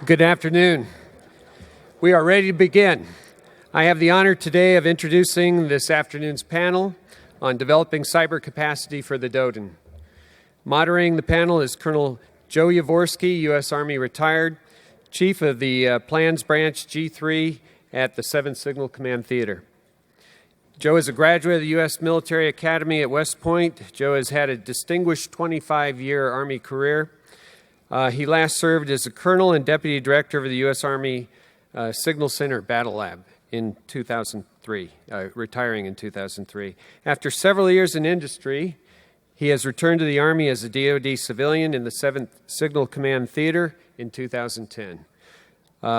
Good afternoon. We are ready to begin. I have the honor today of introducing this afternoon's panel on developing cyber capacity for the DODIN. Moderating the panel is Colonel Joe Yavorsky, U.S. Army retired, Chief of the Plans Branch G3 at the 7th Signal Command Theater. Joe is a graduate of the U.S. Military Academy at West Point. Joe has had a distinguished 25-year Army career. He last served as a colonel and deputy director of the U.S. Army Signal Center Battle Lab in 2003, retiring in 2003. After several years in industry, he has returned to the Army as a DOD civilian in the 7th Signal Command Theater in 2010.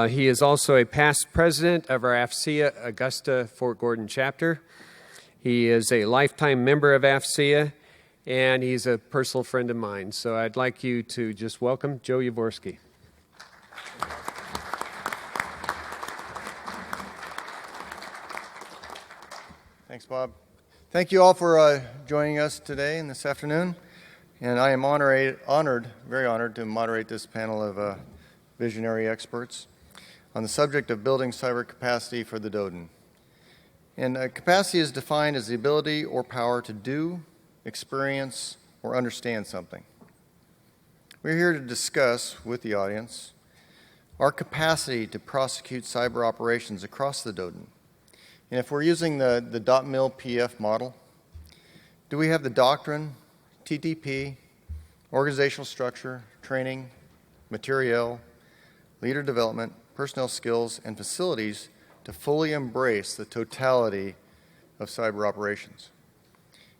He is also a past president of our AFCEA Augusta Fort Gordon chapter. He is a lifetime member of AFCEA, and he's a personal friend of mine. So I'd like you to just welcome Joe Yavorsky. Thanks, Bob. Thank you all for joining us today and this afternoon. And I am very honored to moderate this panel of visionary experts on the subject of building cyber capacity for the DODIN. And capacity is defined as the ability or power to do, experience, or understand something. We're here to discuss with the audience our capacity to prosecute cyber operations across the DODIN. And if we're using the .mil PF model, do we have the doctrine, TTP, organizational structure, training, materiel, leader development, personnel skills, and facilities to fully embrace the totality of cyber operations?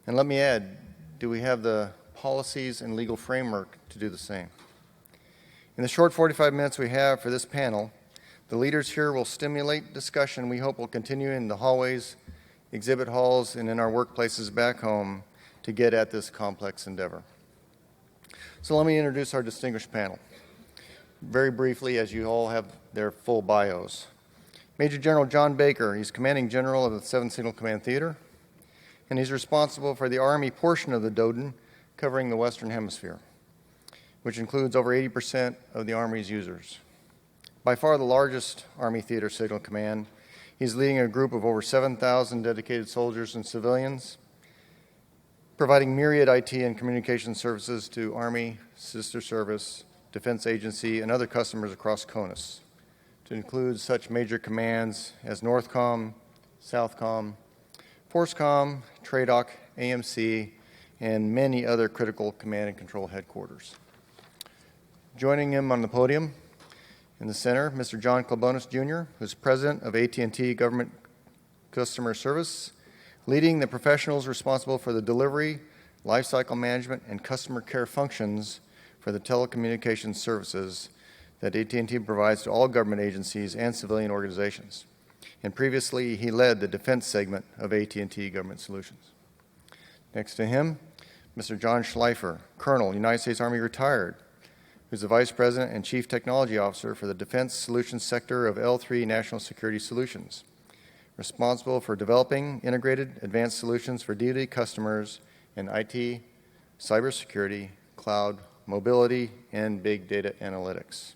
And let me add, do we have the policies and legal framework to do the same? In the short 45 minutes we have for this panel, the leaders here will stimulate discussion we hope will continue in the hallways, exhibit halls, and in our workplaces back home to get at this complex endeavor. So let me introduce our distinguished panel. Very briefly, as you all have their full bios. Major General John Baker, he's Commanding General of the 7th Signal Command Theater, and he's responsible for the Army portion of the DODIN covering the Western Hemisphere, which includes over 80% of the Army's users. By far the largest Army Theater Signal Command, he's leading a group of over 7,000 dedicated soldiers and civilians, providing myriad IT and communication services to Army, Sister Service, Defense Agency, and other customers across CONUS, to include such major commands as NORTHCOM, SOUTHCOM, FORCECOM, TRADOC, AMC, and many other critical command and control headquarters. Joining him on the podium in the center, Mr. John Klebonis, Jr., who's president of AT&T Government Customer Service, leading the professionals responsible for the delivery, lifecycle management, and customer care functions for the telecommunications services that AT&T provides to all government agencies and civilian organizations. And previously, he led the defense segment of AT&T Government Solutions. Next to him, Mr. John Schleifer, Colonel, United States Army retired, who's the Vice President and Chief Technology Officer for the Defense Solutions Sector of L3 National Security Solutions, responsible for developing integrated advanced solutions for DoD customers in IT, cybersecurity, cloud, mobility, and big data analytics.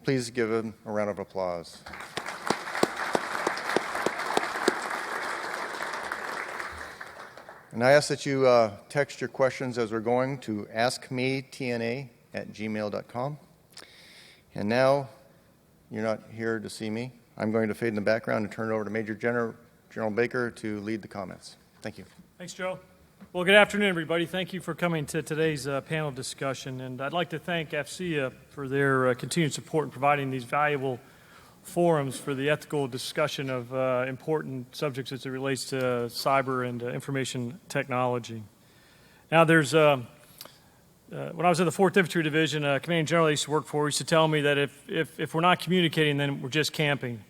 Please give him a round of applause. And I ask that you text your questions as we're going to askmetna@gmail.com. And now, you're not here to see me. I'm going to fade in the background and turn it over to Major General Baker to lead the comments. Thank you. Thanks, Joe. Well, good afternoon, everybody. Thank you for coming to today's panel discussion. And I'd like to thank AFCEA for their continued support in providing these valuable forums for the ethical discussion of important subjects as it relates to cyber and information technology. Now, there's when I was in the 4th Infantry Division, a commanding general I used to work for used to tell me that if we're not communicating, then we're just camping.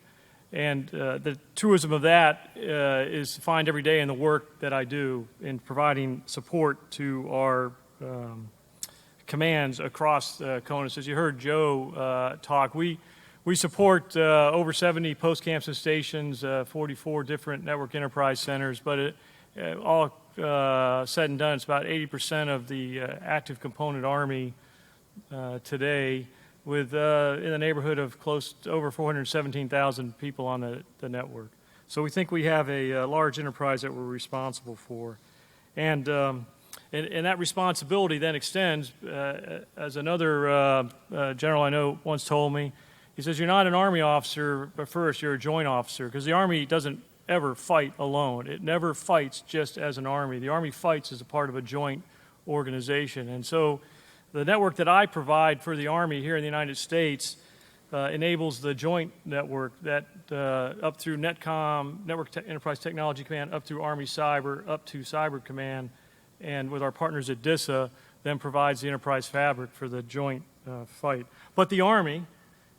And the truism of that is to find every day in the work that I do in providing support to our commands across CONUS. As you heard Joe talk, we support over 70 post-camps stations, 44 different network enterprise centers, but all said and done, it's about 80% of the active component Army today with in the neighborhood of close to over 417,000 people on the network. So we think we have a large enterprise that we're responsible for. And that responsibility then extends, as another general I know once told me, he says, you're not an Army officer, but first you're a joint officer, because the Army doesn't ever fight alone. It never fights just as an Army. The Army fights as a part of a joint organization. And so the network that I provide for the Army here in the United States enables the joint network that up through NetCom, Enterprise Technology Command, up through Army Cyber, up to Cyber Command, and with our partners at DISA, then provides the enterprise fabric for the joint fight. But the Army,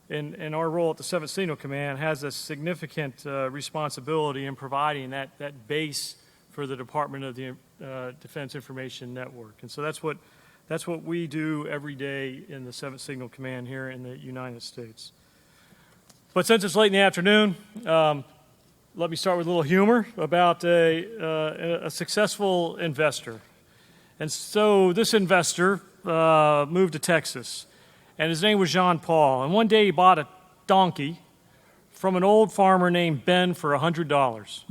in our role at the 7th Signal Command, has a significant responsibility in providing that base for the Department of the Defense Information Network. And so that's what we do every day in the 7th Signal Command here in the United States. But since it's late in the afternoon, let me start with a little humor about a successful investor. And so this investor moved to Texas, and his name was Jean Paul. And one day he bought a donkey from an old farmer named Ben for $100.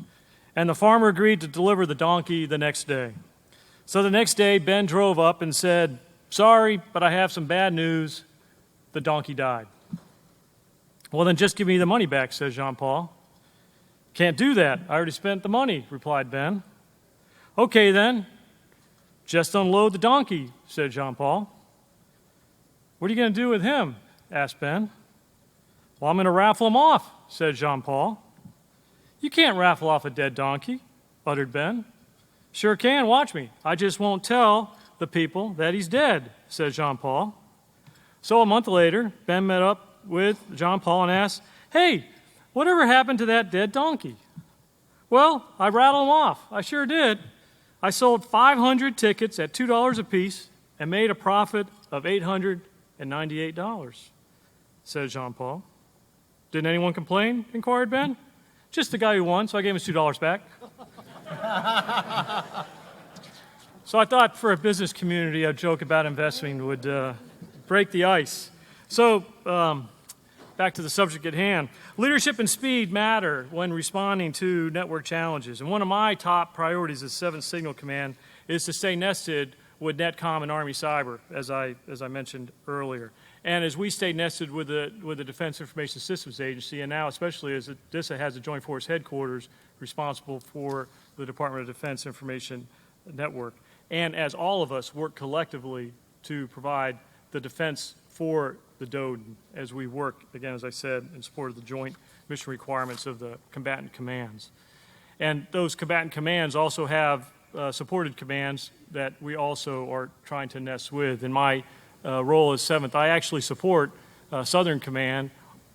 And the farmer agreed to deliver the donkey the next day. So the next day, Ben drove up and said, sorry, but I have some bad news. The donkey died. Well, then just give me the money back, says Jean Paul. Can't do that. I already spent the money, replied Ben. Okay, then. Just unload the donkey, said Jean Paul. What are you going to do with him? Asked Ben. Well, I'm going to raffle him off, said Jean Paul. You can't raffle off a dead donkey, uttered Ben. Sure can, watch me. I just won't tell the people that he's dead, said Jean Paul. So a month later, Ben met up with Jean Paul and asked, hey, whatever happened to that dead donkey? Well, I rattled him off. I sure did. I sold 500 tickets at $2 apiece and made a profit of $898, said Jean Paul. Didn't anyone complain? Inquired Ben. Just the guy who won, so I gave him his $2 back. So I thought for a business community, a joke about investing would break the ice. So back to the subject at hand. Leadership and speed matter when responding to network challenges. And one of my top priorities as 7th Signal Command is to stay nested with NetCom and Army Cyber, as I mentioned earlier. And as we stay nested with the Defense Information Systems Agency, and now especially as DISA has a Joint Force Headquarters responsible for the Department of Defense Information Network, and as all of us work collectively to provide the defense for the DODIN as we work, again, as I said, in support of the joint mission requirements of the combatant commands. And those combatant commands also have supported commands that we also are trying to nest with. In my role as 7th, I actually support Southern Command,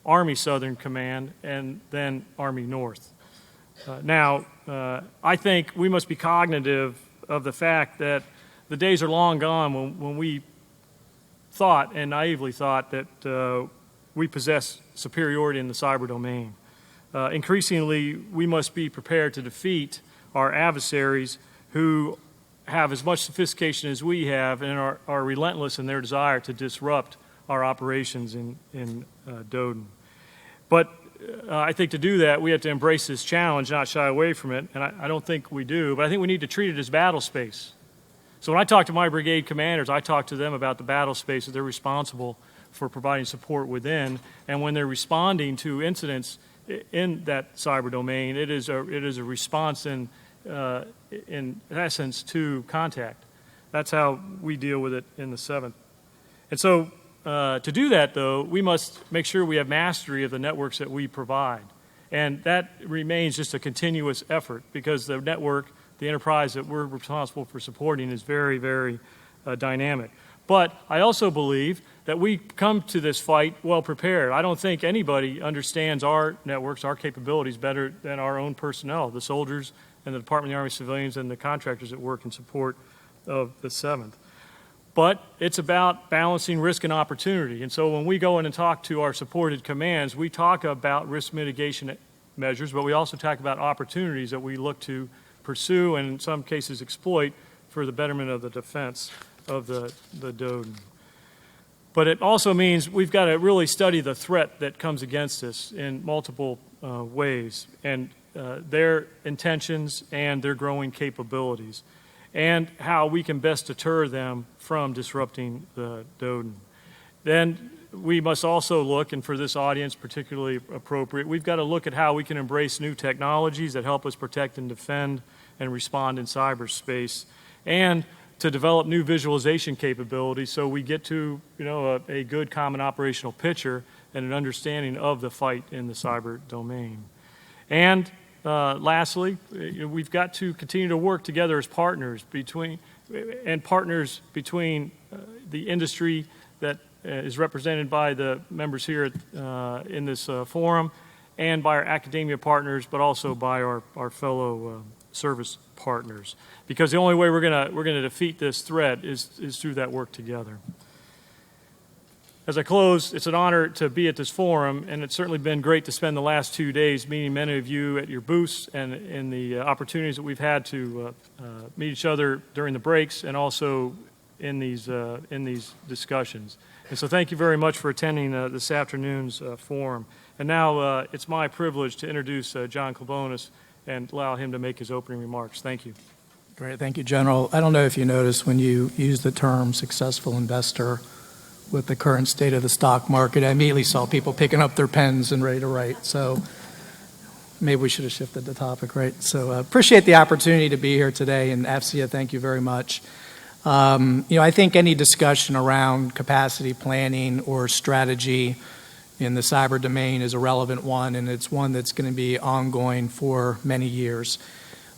Army Southern Command, and then Army North. Now, I think we must be cognitive of the fact that the days are long gone when we thought and naively thought that we possess superiority in the cyber domain. Increasingly, we must be prepared to defeat our adversaries who have as much sophistication as we have and are relentless in their desire to disrupt our operations in DODIN. But I think to do that, we have to embrace this challenge, not shy away from it, and I don't think we do, but I think we need to treat it as battle space. So when I talk to my brigade commanders, I talk to them about the battle space that they're responsible for providing support within, and when they're responding to incidents in that cyber domain, it is a response in essence to contact. That's how we deal with it in the 7th. And so to do that, though, we must make sure we have mastery of the networks that we provide. And that remains just a continuous effort because the network, the enterprise that we're responsible for supporting is very, very dynamic. But I also believe that we come to this fight well prepared. I don't think anybody understands our networks, our capabilities better than our own personnel, the soldiers and the Department of the Army civilians and the contractors that work in support of the 7th. But it's about balancing risk and opportunity. And so when we go in and talk to our supported commands, we talk about risk mitigation measures, but we also talk about opportunities that we look to pursue and in some cases exploit for the betterment of the defense of the DODIN. But it also means we've got to really study the threat that comes against us in multiple ways, and their intentions and their growing capabilities, and how we can best deter them from disrupting the DODIN. Then we must also look, and for this audience particularly appropriate, we've got to look at how we can embrace new technologies that help us protect and defend and respond in cyberspace, and to develop new visualization capabilities so we get to a good common operational picture and an understanding of the fight in the cyber domain. And lastly, we've got to continue to work together as partners between the industry that is represented by the members here in this forum, and by our academia partners, but also by our fellow service partners. Because the only way we're gonna defeat this threat is through that work together. As I close, it's an honor to be at this forum, and it's certainly been great to spend the last 2 days meeting many of you at your booths and in the opportunities that we've had to meet each other during the breaks and also in these discussions. And so thank you very much for attending this afternoon's forum. And now it's my privilege to introduce John Klebonis and allow him to make his opening remarks. Thank you. Great. Thank you, General. I don't know if you noticed when you use the term successful investor with the current state of the stock market, I immediately saw people picking up their pens and ready to write. So maybe we should have shifted the topic, right? So appreciate the opportunity to be here today. And AFCEA, thank you very much. I think any discussion around capacity planning or strategy in the cyber domain is a relevant one, and it's one that's going to be ongoing for many years.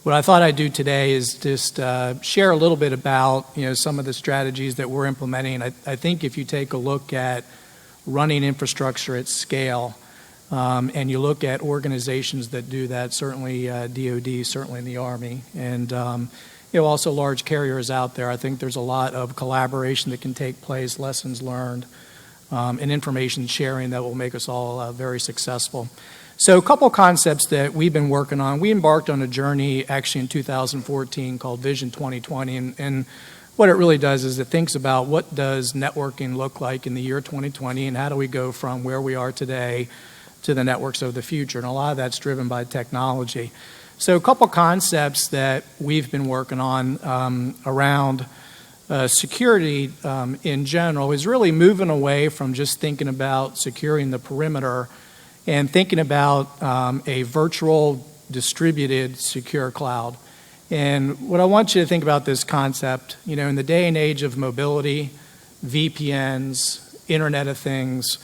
What I thought I'd do today is just share a little bit about some of the strategies that we're implementing. I think if you take a look at running infrastructure at scale, and you look at organizations that do that, certainly DOD, certainly in the Army, and also large carriers out there, I think there's a lot of collaboration that can take place, lessons learned, and information sharing that will make us all very successful. So a couple concepts that we've been working on. We embarked on a journey actually in 2014 called Vision 2020, and what it really does is it thinks about what does networking look like in the year 2020 and how do we go from where we are today to the networks of the future, and a lot of that's driven by technology. So a couple concepts that we've been working on around security in general is really moving away from just thinking about securing the perimeter and thinking about a virtual distributed secure cloud. And what I want you to think about this concept, in the day and age of mobility, VPNs, Internet of Things,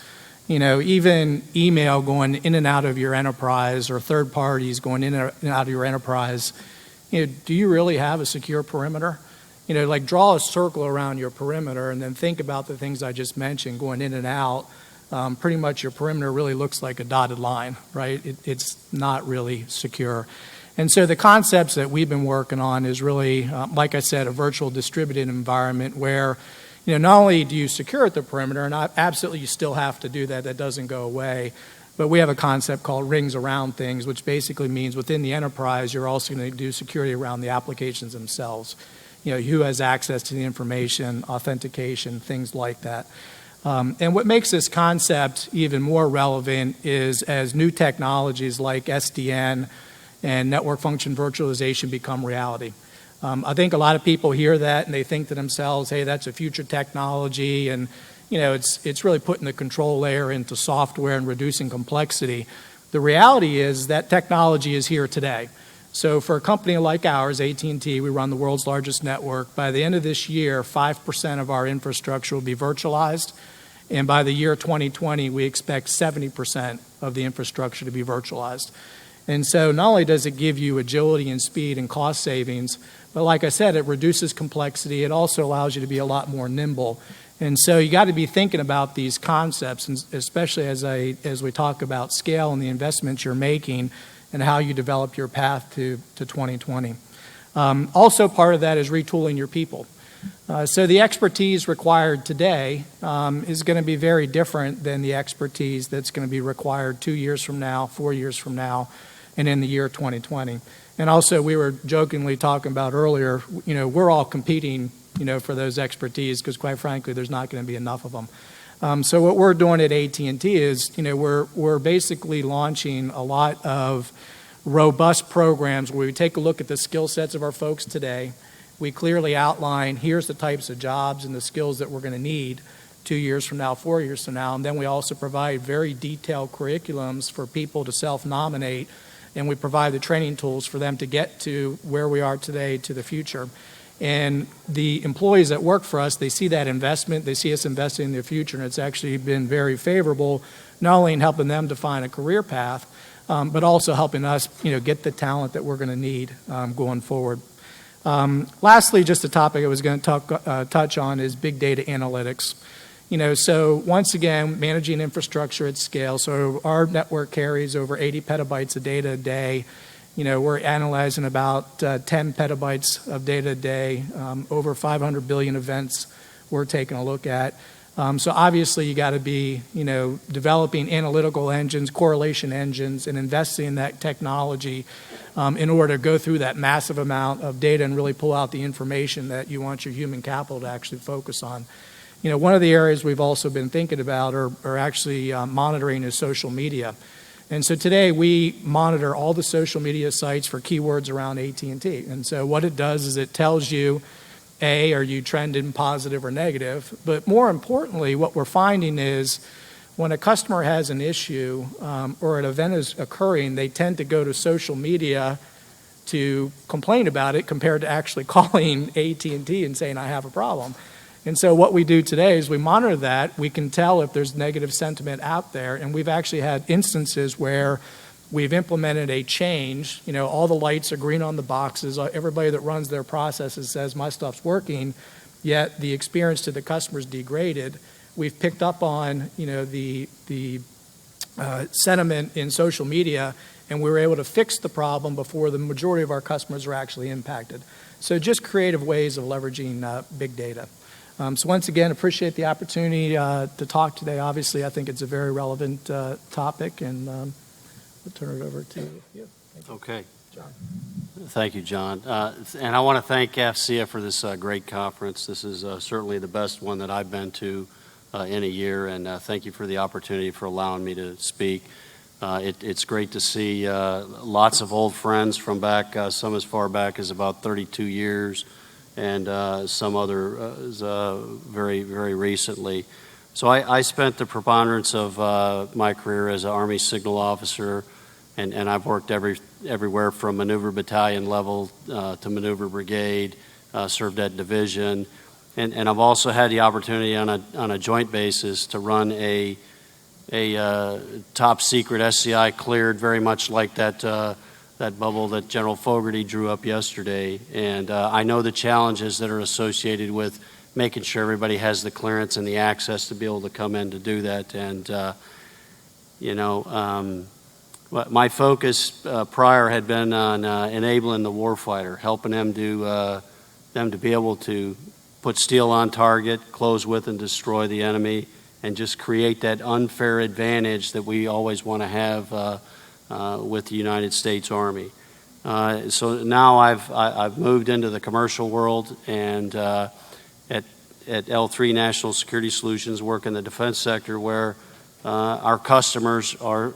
even email going in and out of your enterprise or third parties going in and out of your enterprise, do you really have a secure perimeter? Draw a circle around your perimeter and then think about the things I just mentioned going in and out. Pretty much your perimeter really looks like a dotted line, right? It's not really secure. And so the concepts that we've been working on is really, like I said, a virtual distributed environment where not only do you secure at the perimeter, and absolutely you still have to do that, that doesn't go away, but we have a concept called rings around things, which basically means within the enterprise, you're also going to do security around the applications themselves. Who has access to the information, authentication, things like that. And what makes this concept even more relevant is as new technologies like SDN and network function virtualization become reality. I think a lot of people hear that and they think to themselves, hey, that's a future technology, and it's really putting the control layer into software and reducing complexity. The reality is that technology is here today. So for a company like ours, AT&T, we run the world's largest network. By the end of this year, 5% of our infrastructure will be virtualized, and by the year 2020, we expect 70% of the infrastructure to be virtualized. And so not only does it give you agility and speed and cost savings, but like I said, it reduces complexity. It also allows you to be a lot more nimble. And so you got to be thinking about these concepts, and especially as we talk about scale and the investments you're making and how you develop your path to 2020. Also part of that is retooling your people. So the expertise required today is going to be very different than the expertise that's going to be required 2 years from now, 4 years from now, and in the year 2020. And also, we were jokingly talking about earlier, we're all competing, for those expertise because, quite frankly, there's not going to be enough of them. So what we're doing at AT&T is, we're basically launching a lot of robust programs where we take a look at the skill sets of our folks today. We clearly outline, here's the types of jobs and the skills that we're going to need 2 years from now, 4 years from now. And then we also provide very detailed curriculums for people to self-nominate, and we provide the training tools for them to get to where we are today to the future. And the employees that work for us, they see that investment, they see us investing in their future, and it's actually been very favorable, not only in helping them define a career path, but also helping us, get the talent that we're going to need going forward. Lastly, just a topic I was going to touch on is big data analytics. So once again, managing infrastructure at scale. So our network carries over 80 petabytes of data a day. We're analyzing about 10 petabytes of data a day, over 500 billion events we're taking a look at. So obviously you got to be, developing analytical engines, correlation engines, and investing in that technology in order to go through that massive amount of data and really pull out the information that you want your human capital to actually focus on. One of the areas we've also been thinking about or actually monitoring is social media. And so today we monitor all the social media sites for keywords around AT&T. And so what it does is it tells you, A, are you trending positive or negative? But more importantly, what we're finding is when a customer has an issue or an event is occurring, they tend to go to social media to complain about it compared to actually calling AT&T and saying, I have a problem. And so what we do today is we monitor that. We can tell if there's negative sentiment out there. And we've actually had instances where we've implemented a change. All the lights are green on the boxes. Everybody that runs their processes says my stuff's working, yet the experience to the customer is degraded. We've picked up on the sentiment in social media, and we were able to fix the problem before the majority of our customers are actually impacted. So just creative ways of leveraging big data. So once again, appreciate the opportunity to talk today. Obviously, I think it's a very relevant topic, and I'll turn it over to you. Okay. John. Thank you, John. And I want to thank AFCEA for this great conference. This is certainly the best one that I've been to in a year, and thank you for the opportunity for allowing me to speak. It's great to see lots of old friends from back, some as far back as about 32 years, and some other very, very recently. So I spent the preponderance of my career as an Army signal officer, and I've worked everywhere from maneuver battalion level to maneuver brigade, served at division, and I've also had the opportunity on a joint basis to run a top secret SCI cleared, very much like that bubble that General Fogarty drew up yesterday. And I know the challenges that are associated with making sure everybody has the clearance and the access to be able to come in to do that. And, my focus prior had been on enabling the warfighter, helping them to be able to put steel on target, close with and destroy the enemy, and just create that unfair advantage that we always want to have with the United States Army. So now I've moved into the commercial world, and at L3 National Security Solutions, work in the defense sector, where our customers are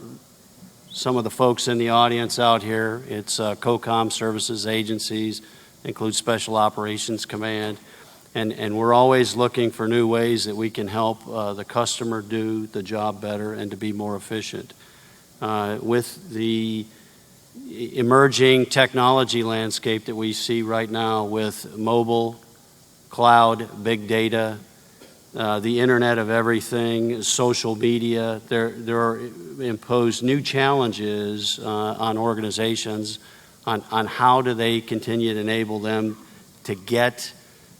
some of the folks in the audience out here. It's COCOM services agencies, includes Special Operations Command, and we're always looking for new ways that we can help the customer do the job better and to be more efficient. With the emerging technology landscape that we see right now with mobile, cloud, big data, the Internet of Everything, social media, there are imposed new challenges on organizations on how do they continue to enable them to get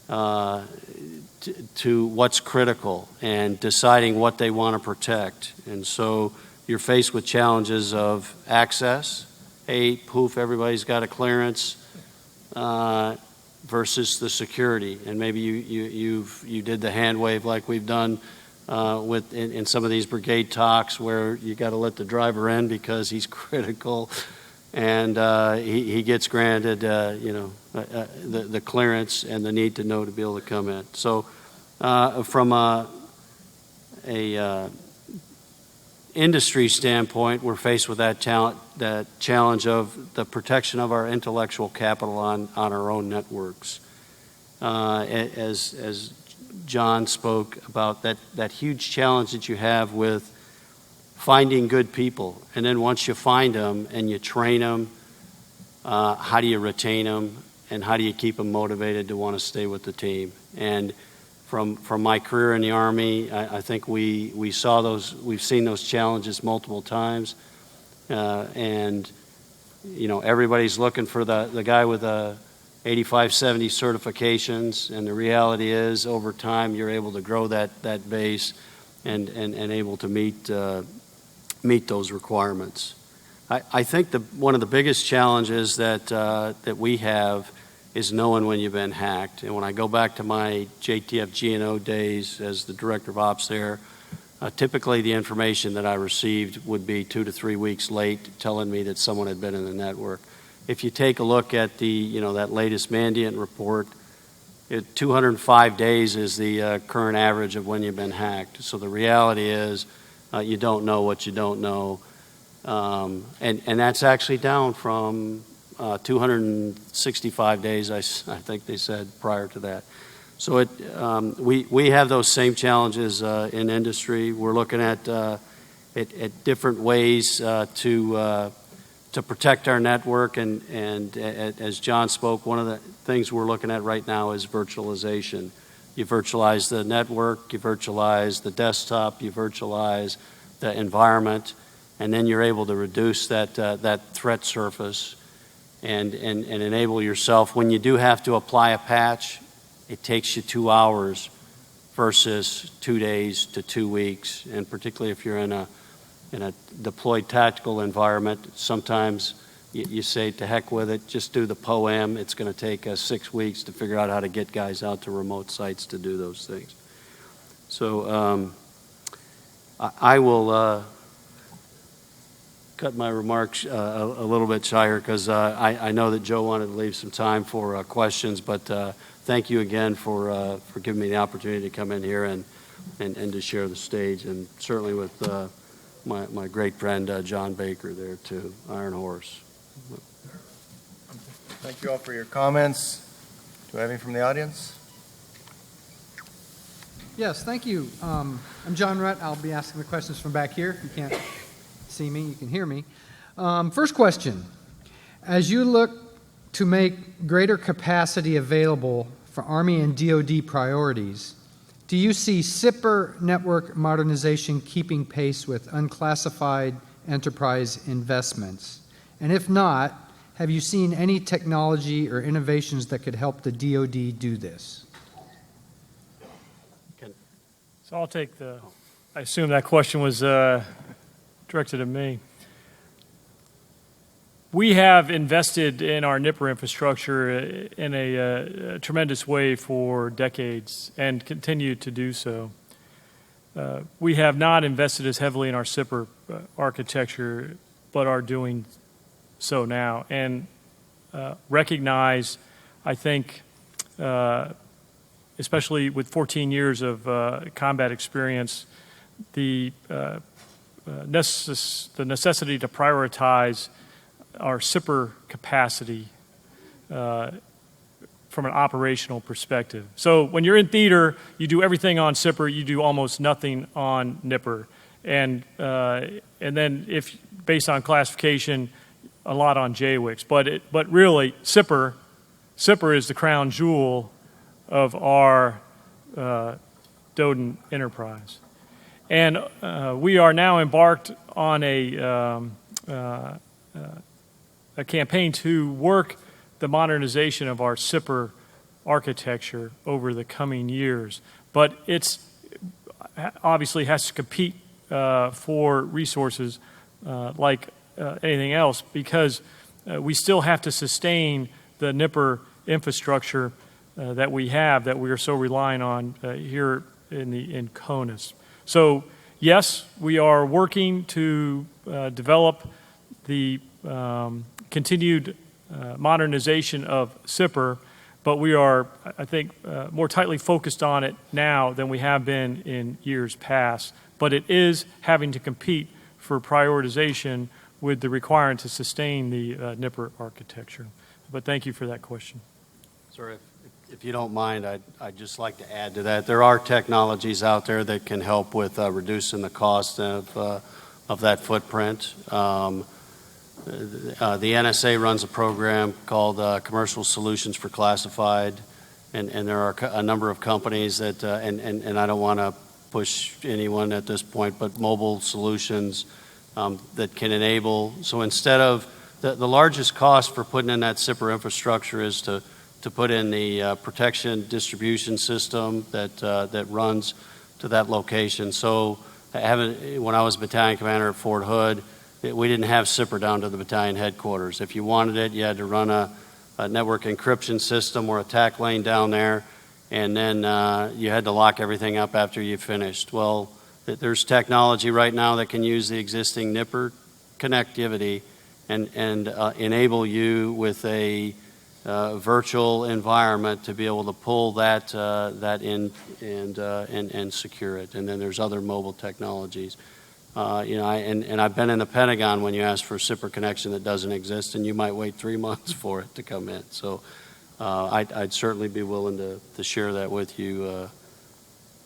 to what's critical and deciding what they want to protect. And so you're faced with challenges of access. Hey, poof, everybody's got a clearance, versus the security. And maybe you did the hand wave like we've done in some of these brigade talks, where you got to let the driver in because he's critical, and he gets granted the clearance and the need to know to be able to come in. So from industry standpoint, we're faced with that challenge of the protection of our intellectual capital on our own networks. As John spoke about that huge challenge that you have with finding good people, and then once you find them and you train them, how do you retain them, and how do you keep them motivated to want to stay with the team? And from my career in the Army, I think we've seen those challenges multiple times, and everybody's looking for the guy with 85, 70 certifications, and the reality is over time you're able to grow that base and able to meet those requirements. I think one of the biggest challenges that we have is knowing when you've been hacked. And when I go back to my JTF G&O days as the director of ops there, typically the information that I received would be 2 to 3 weeks late, telling me that someone had been in the network. If you take a look at that latest Mandiant report, 205 days is the current average of when you've been hacked. So the reality is you don't know what you don't know. And that's actually down from 265 days, I think they said, prior to that. So we have those same challenges in industry. We're looking at different ways to protect our network, and as John spoke, one of the things we're looking at right now is virtualization. You virtualize the network, you virtualize the desktop, you virtualize the environment, and then you're able to reduce that threat surface and enable yourself. When you do have to apply a patch, it takes you 2 hours versus 2 days to 2 weeks, and particularly if you're in a deployed tactical environment, sometimes you say, to heck with it, just do the POAM. It's going to take 6 weeks to figure out how to get guys out to remote sites to do those things. So I will cut my remarks a little bit shyer because I know that Joe wanted to leave some time for questions, but thank you again for giving me the opportunity to come in here and to share the stage, and certainly with my great friend John Baker there too, Iron Horse. Thank you all for your comments. Do we have any from the audience? Yes, thank you. I'm John Rutt. I'll be asking the questions from back here. If you can't see me, you can hear me. First question. As you look to make greater capacity available for Army and DOD priorities, do you see SIPR network modernization keeping pace with unclassified enterprise investments? And if not, have you seen any technology or innovations that could help the DOD do this? So I'll take I assume that question was directed at me. We have invested in our NIPR infrastructure in a tremendous way for decades and continue to do so. We have not invested as heavily in our SIPR architecture, but are doing so now, and recognize, I think, especially with 14 years of combat experience, the necessity to prioritize our SIPR capacity from an operational perspective. So when you're in theater, you do everything on SIPR, you do almost nothing on NIPR. And then if based on classification, a lot on JWICs. But really, SIPR is the crown jewel of our DODIN enterprise. And we are now embarked on a campaign to work the modernization of our SIPR architecture over the coming years. But it's obviously has to compete for resources like anything else, because we still have to sustain the NIPR infrastructure that we are so reliant on here in CONUS. So yes, we are working to develop the continued modernization of SIPR, but we are, I think, more tightly focused on it now than we have been in years past. But it is having to compete for prioritization with the requirement to sustain the NIPR architecture. But thank you for that question. Sir, if you don't mind, I'd just like to add to that. There are technologies out there that can help with reducing the cost of that footprint. The NSA runs a program called Commercial Solutions for Classified, and there are a number of companies that, and I don't want to push anyone at this point, but mobile solutions that can enable. So instead of the largest cost for putting in that SIPR infrastructure is to put in the protection distribution system that runs to that location. So when I was battalion commander at Fort Hood, we didn't have SIPR down to the battalion headquarters. If you wanted it, you had to run a network encryption system or a TAC lane down there, and then you had to lock everything up after you finished. Well, there's technology right now that can use the existing NIPR connectivity and enable you with a virtual environment to be able to pull that in and secure it. And then there's other mobile technologies. I've been in the Pentagon when you ask for a SIPR connection that doesn't exist, and you might wait 3 months for it to come in. So I'd certainly be willing to share that with you,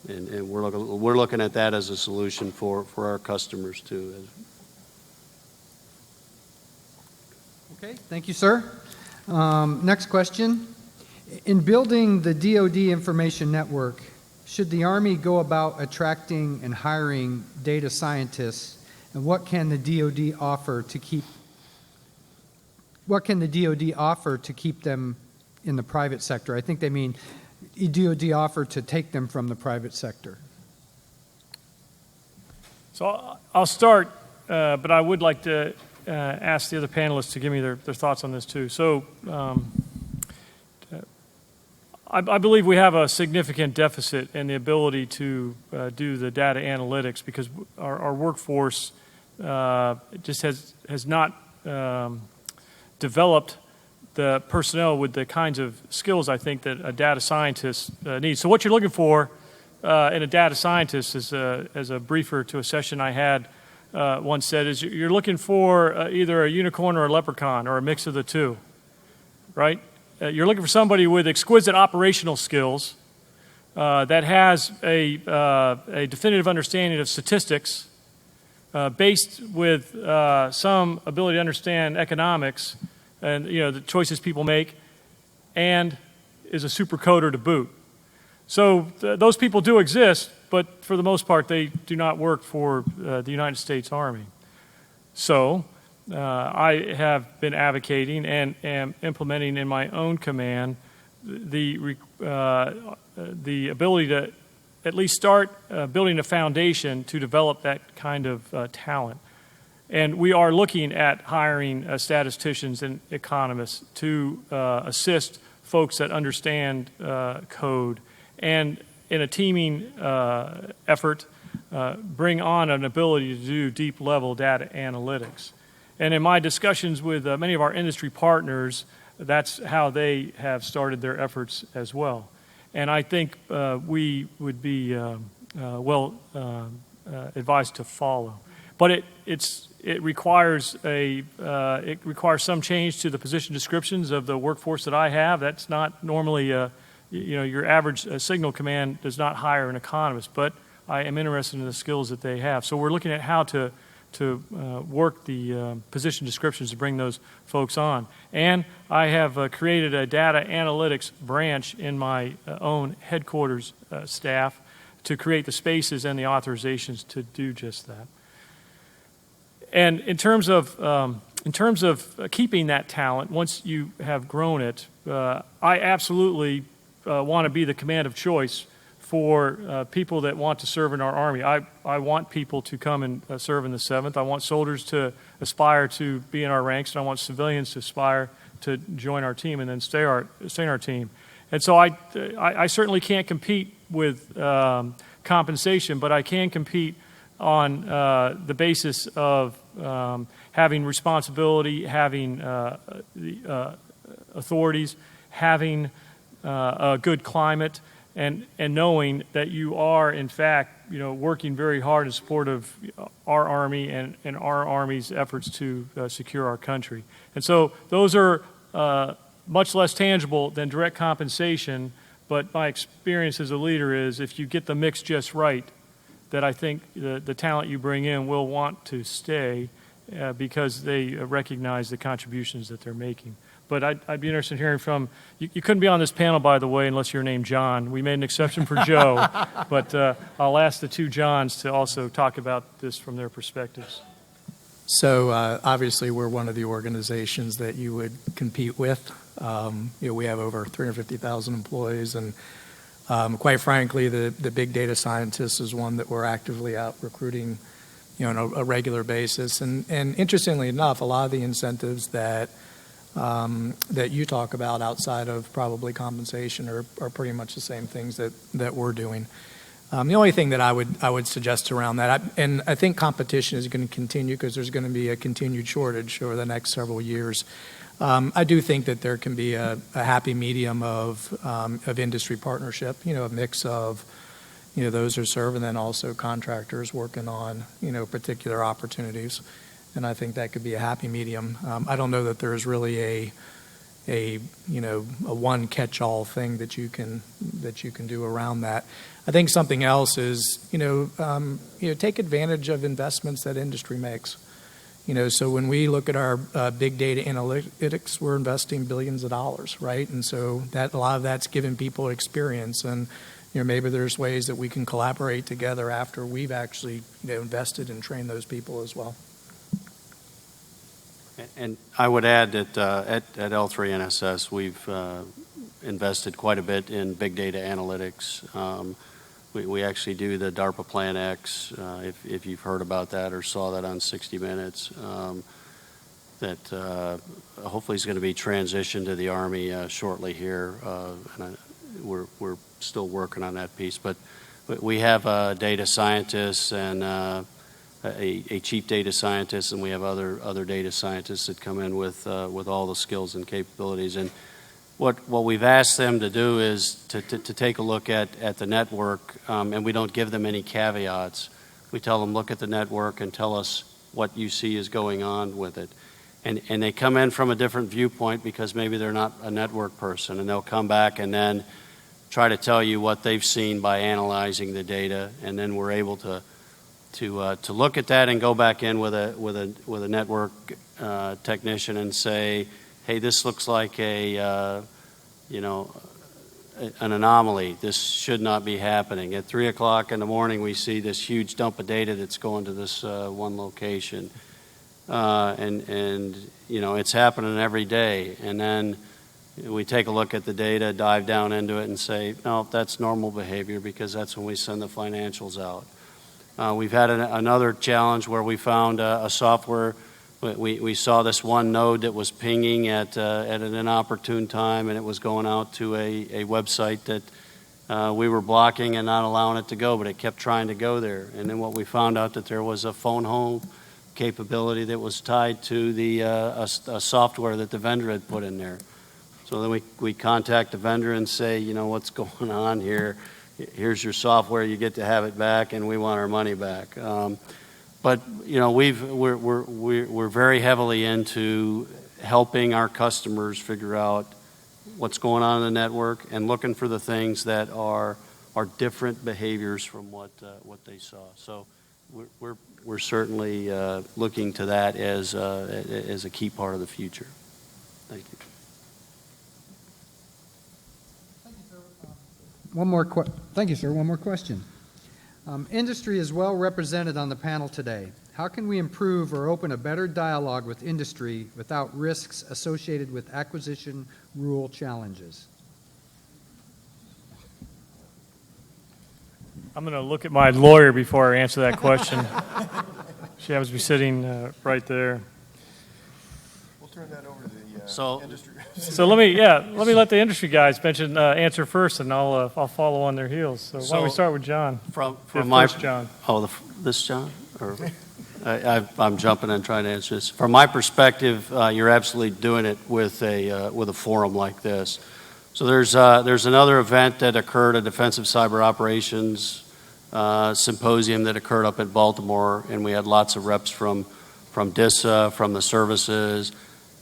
and we're looking at that as a solution for our customers too. Okay, thank you, sir. Next question. In building the DoD information network, should the Army go about attracting and hiring data scientists, and what can the DoD offer to keep them in the private sector? I think they mean DoD offer to take them from the private sector. So I'll start, but I would like to ask the other panelists to give me their thoughts on this too. So I believe we have a significant deficit in the ability to do the data analytics because our workforce just has not developed the personnel with the kinds of skills I think that a data scientist needs. So what you're looking for in a data scientist, as a briefer to a session I had once said, is you're looking for either a unicorn or a leprechaun or a mix of the two, right? You're looking for somebody with exquisite operational skills that has a definitive understanding of statistics based with some ability to understand economics and the choices people make, and is a super coder to boot. So those people do exist, but for the most part, they do not work for the United States Army. So I have been advocating and am implementing in my own command the ability to at least start building a foundation to develop that kind of talent. And we are looking at hiring statisticians and economists to assist folks that understand code, and in a teaming effort, bring on an ability to do deep-level data analytics. And in my discussions with many of our industry partners, that's how they have started their efforts as well. And I think we would be well advised to follow. But it requires some change to the position descriptions of the workforce that I have. That's not normally your average signal command does not hire an economist, but I am interested in the skills that they have. So we're looking at how to work the position descriptions to bring those folks on. And I have created a data analytics branch in my own headquarters staff to create the spaces and the authorizations to do just that. And in terms of keeping that talent, once you have grown it, I absolutely want to be the command of choice for people that want to serve in our Army. I want people to come and serve in the 7th. I want soldiers to aspire to be in our ranks, and I want civilians to aspire to join our team and then stay in our team. And so I certainly can't compete with compensation, but I can compete on the basis of having responsibility, having the authorities, having a good climate, and knowing that you are, in fact, working very hard in support of our Army and our Army's efforts to secure our country. And so those are much less tangible than direct compensation, but my experience as a leader is if you get the mix just right, that I think the talent you bring in will want to stay because they recognize the contributions that they're making. But I'd be interested in hearing from you. You couldn't be on this panel, by the way, unless you're named John. We made an exception for Joe, but I'll ask the two Johns to also talk about this from their perspectives. So obviously, we're one of the organizations that you would compete with. We have over 350,000 employees, and quite frankly, the big data scientist is one that we're actively out recruiting, on a regular basis. And interestingly enough, a lot of the incentives that you talk about outside of probably compensation are pretty much the same things that we're doing. The only thing that I would suggest around that, and I think competition is going to continue because there's going to be a continued shortage over the next several years. I do think that there can be a happy medium of industry partnership, a mix of, those who serve and then also contractors working on, particular opportunities. And I think that could be a happy medium. I don't know that there's really a one catch-all thing that you can do around that. I think something else is, take advantage of investments that industry makes. So when we look at our big data analytics, we're investing billions of dollars, right? And so that a lot of that's giving people experience, and maybe there's ways that we can collaborate together after we've actually invested and trained those people as well. And I would add that at L3NSS, we've invested quite a bit in big data analytics. We actually do the DARPA Plan X, if you've heard about that or saw that on 60 Minutes, that hopefully is going to be transitioned to the Army shortly here. And we're still working on that piece. But we have data scientists and a chief data scientist, and we have other data scientists that come in with all the skills and capabilities. And what we've asked them to do is to take a look at the network, and we don't give them any caveats. We tell them, look at the network and tell us what you see is going on with it. And they come in from a different viewpoint because maybe they're not a network person, and they'll come back and then try to tell you what they've seen by analyzing the data, and then we're able to look at that and go back in with a network technician and say, hey, this looks like an anomaly. This should not be happening. At 3 o'clock in the morning, we see this huge dump of data that's going to this one location, and it's happening every day. And then we take a look at the data, dive down into it, and say, no, that's normal behavior because that's when we send the financials out. We've had another challenge where we found a software. We saw this one node that was pinging at an inopportune time, and it was going out to a website that we were blocking and not allowing it to go, but it kept trying to go there. And then what we found out that there was a phone home capability that was tied to a software that the vendor had put in there. So then we contact the vendor and say, what's going on here? Here's your software, you get to have it back, and we want our money back. But we're very heavily into helping our customers figure out what's going on in the network and looking for the things that are different behaviors from what they saw. So we're certainly looking to that as a key part of the future. Thank you. Thank you, sir. One more question. Industry is well represented on the panel today. How can we improve or open a better dialogue with industry without risks associated with acquisition rule challenges? I'm going to look at my lawyer before I answer that question. She happens to be sitting right there. We'll turn that over to the industry. So let me let the industry guys answer first, and I'll follow on their heels. So why don't we start with John? From John. This John? Or I'm jumping and trying to answer this. From my perspective, you're absolutely doing it with a forum like this. So there's another event that occurred, a Defensive Cyber Operations symposium that occurred up at Baltimore, and we had lots of reps from DISA, from the services,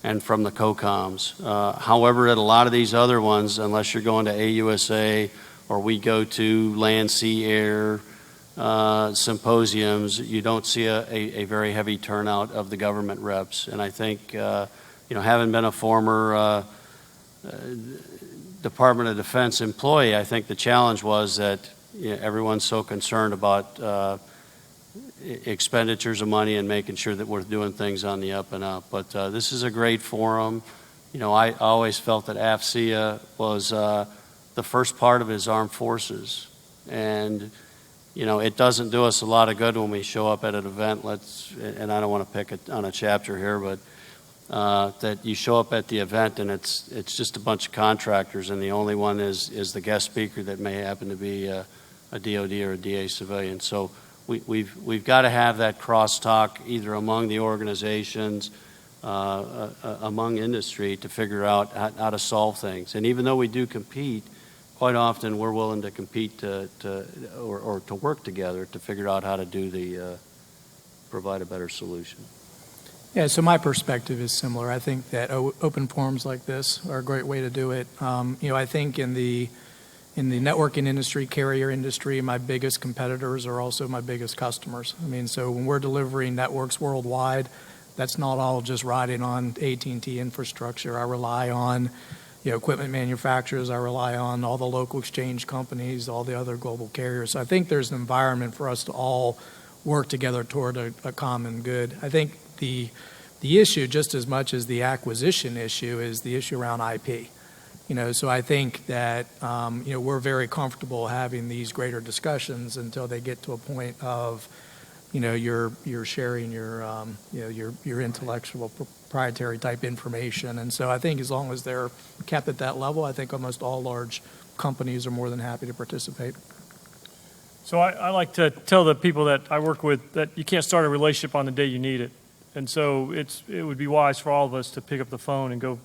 and from the COCOMs. However, at a lot of these other ones, unless you're going to AUSA or we go to Land, Sea, Air symposiums, you don't see a very heavy turnout of the government reps. And I think, having been a former Department of Defense employee, I think the challenge was that everyone's so concerned about expenditures of money and making sure that we're doing things on the up and up. But this is a great forum. I always felt that AFCEA was the first part of his armed forces. And, it doesn't do us a lot of good when we show up at an event, and I don't want to pick on a chapter here, but that you show up at the event and it's just a bunch of contractors, and the only one is the guest speaker that may happen to be a DOD or a DA civilian. So we've got to have that crosstalk either among the organizations, among industry, to figure out how to solve things. And even though we do compete, quite often we're willing to compete or to work together to figure out how to provide a better solution. Yeah, so my perspective is similar. I think that open forums like this are a great way to do it. I think in the networking industry, carrier industry, my biggest competitors are also my biggest customers. So when we're delivering networks worldwide, that's not all just riding on AT&T infrastructure. I rely on equipment manufacturers. I rely on all the local exchange companies, all the other global carriers. So I think there's an environment for us to all work together toward a common good. I think the issue, just as much as the acquisition issue, is the issue around IP. So I think that we're very comfortable having these greater discussions until they get to a point of you're sharing your intellectual proprietary type information. And so I think as long as they're kept at that level, I think almost all large companies are more than happy to participate. So I like to tell the people that I work with that you can't start a relationship on the day you need it. And so it would be wise for all of us to pick up the phone and go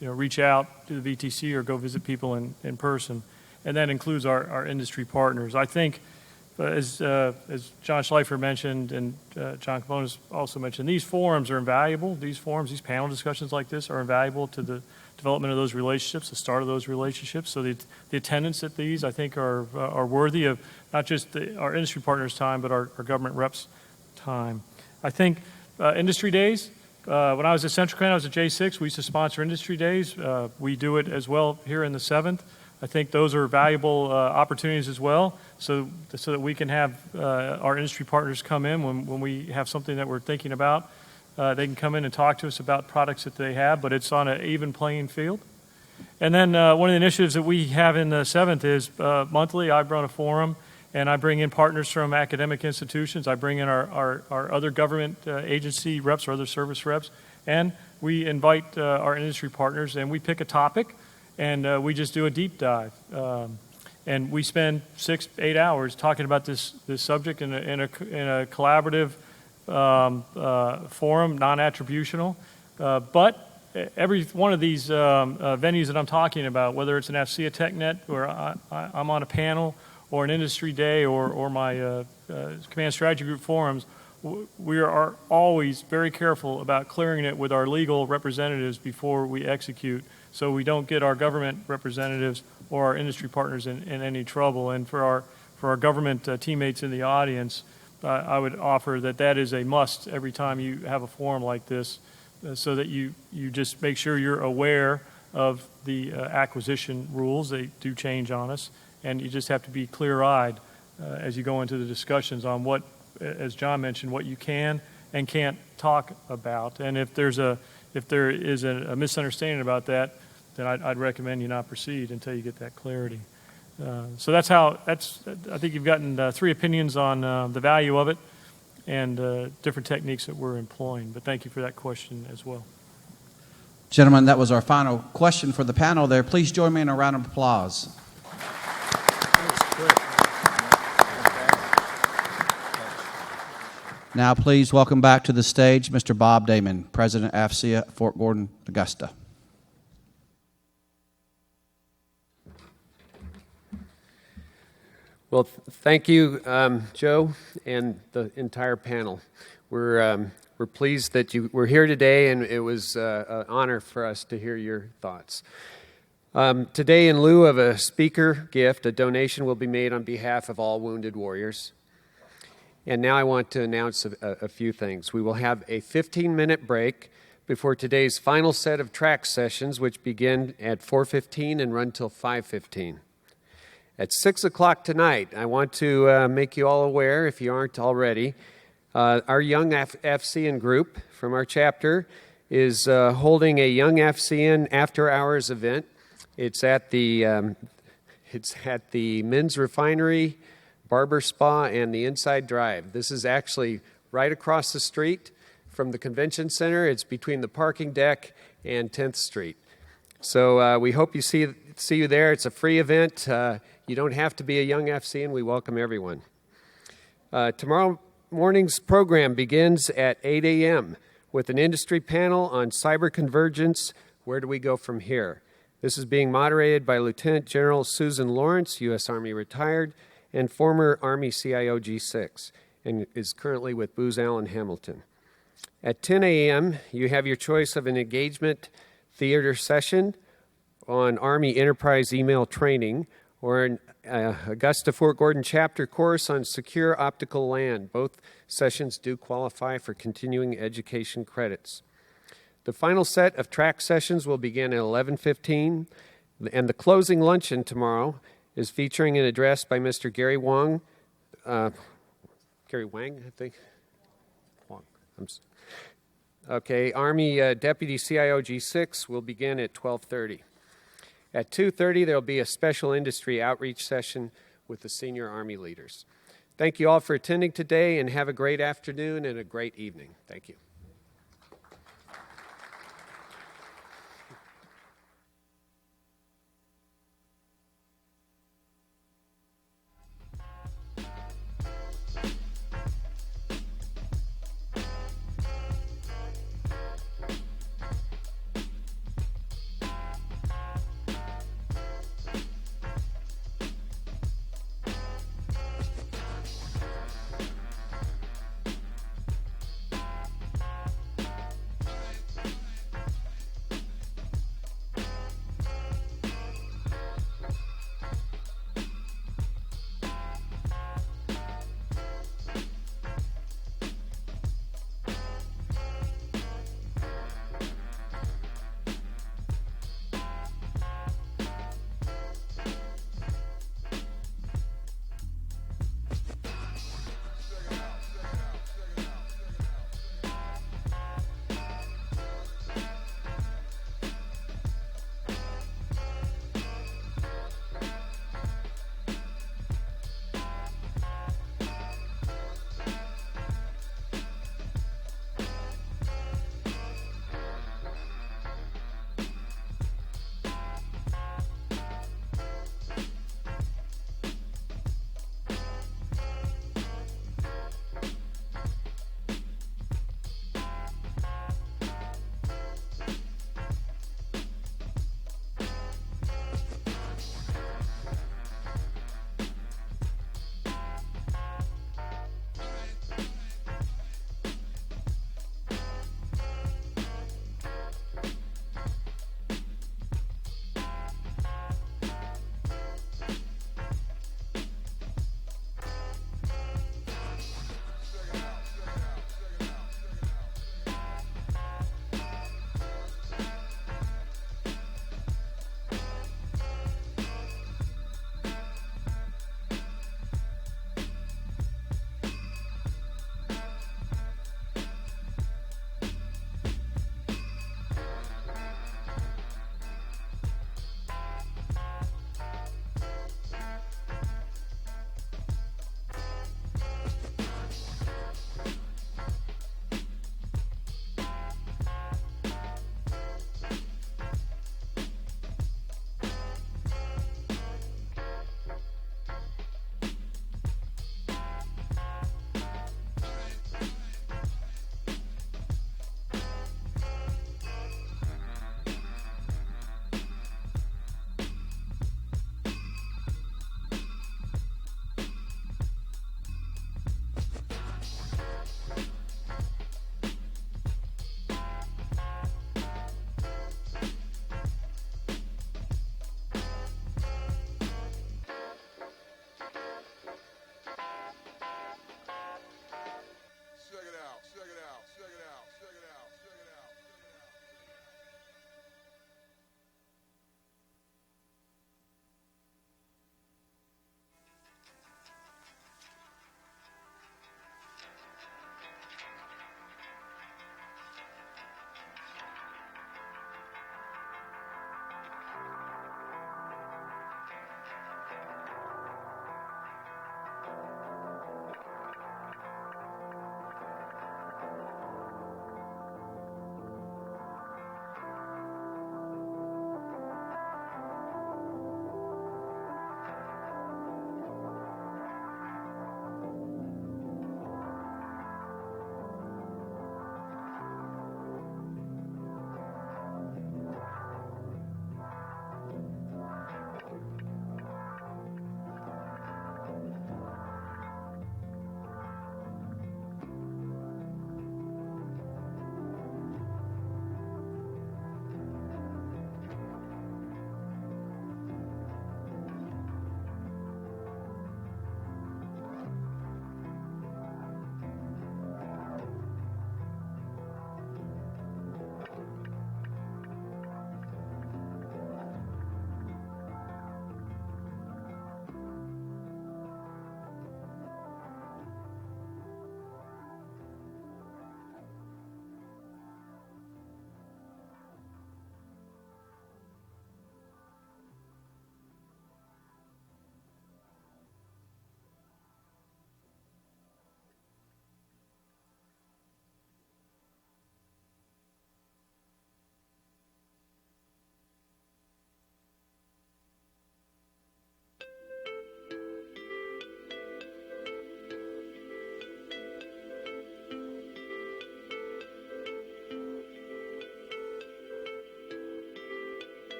reach out to the VTC or go visit people in person. And that includes our industry partners. I think, as John Schleifer mentioned and John Klebonis also mentioned, these forums are invaluable. These panel discussions like this are invaluable to the development of those relationships, the start of those relationships. So the attendance at these, I think, are worthy of not just our industry partners' time, but our government reps' time. I think industry days, when I was at Central Command, I was at J6, we used to sponsor industry days. We do it as well here in the 7th. I think those are valuable opportunities as well, so that we can have our industry partners come in when we have something that we're thinking about. They can come in and talk to us about products that they have, but it's on an even playing field. And then one of the initiatives that we have in the 7th is monthly I run a forum, and I bring in partners from academic institutions. I bring in our other government agency reps or other service reps, and we invite our industry partners, and we pick a topic, and we just do a deep dive. And we spend 6-8 hours talking about this subject in a collaborative forum, non-attributional. But every one of these venues that I'm talking about, whether it's an AFCEA TechNet where I'm on a panel, or an industry day, or my command strategy group forums, we are always very careful about clearing it with our legal representatives before we execute, so we don't get our government representatives or our industry partners in any trouble. And for our government teammates in the audience, I would offer that is a must every time you have a forum like this, so that you just make sure you're aware of the acquisition rules. They do change on us, and you just have to be clear-eyed as you go into the discussions on what, as John mentioned, what you can and can't talk about. And if there is a misunderstanding about that, then I'd recommend you not proceed until you get that clarity. So I think you've gotten 3 opinions on the value of it and different techniques that we're employing. But thank you for that question as well. Gentlemen, that was our final question for the panel there. Please join me in a round of applause. Now, please welcome back to the stage Mr. Bob Damon, President, AFCEA, Fort Gordon, Augusta. Well, thank you, Joe, and the entire panel. We're pleased that you were here today, and it was an honor for us to hear your thoughts. Today, in lieu of a speaker gift, a donation will be made on behalf of all wounded warriors. And now I want to announce a few things. We will have a 15-minute break before today's final set of track sessions, which begin at 4:15 and run till 5:15. At 6 o'clock tonight, I want to make you all aware, if you aren't already, our Young AFCEA group from our chapter is holding a Young AFCEA after-hours event. It's at the Men's Refinery, Barber Spa, and the Inside Drive. This is actually right across the street from the convention center. It's between the parking deck and 10th Street. So we hope you see you there. It's a free event. You don't have to be a Young AFCEA, and we welcome everyone. Tomorrow morning's program begins at 8 a.m. with an industry panel on cyber convergence. Where do we go from here? This is being moderated by Lieutenant General Susan Lawrence, U.S. Army retired, and former Army CIO G6, and is currently with Booz Allen Hamilton. At 10 a.m., you have your choice of an engagement theater session on Army Enterprise Email Training, or an Augusta Fort Gordon chapter course on secure optical LAN. Both sessions do qualify for continuing education credits. The final set of track sessions will begin at 11:15, and the closing luncheon tomorrow is featuring an address by Mr. Gary Wang, I think. Wang. Okay, Army Deputy CIO G6 will begin at 12:30. At 2:30, there will be a special industry outreach session with the senior Army leaders. Thank you all for attending today, and have a great afternoon and a great evening. Thank you.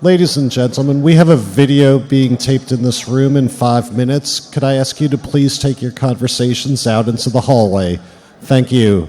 Ladies and gentlemen, we have a video being taped in this room in 5 minutes. Could I ask you to please take your conversations out into the hallway? Thank you.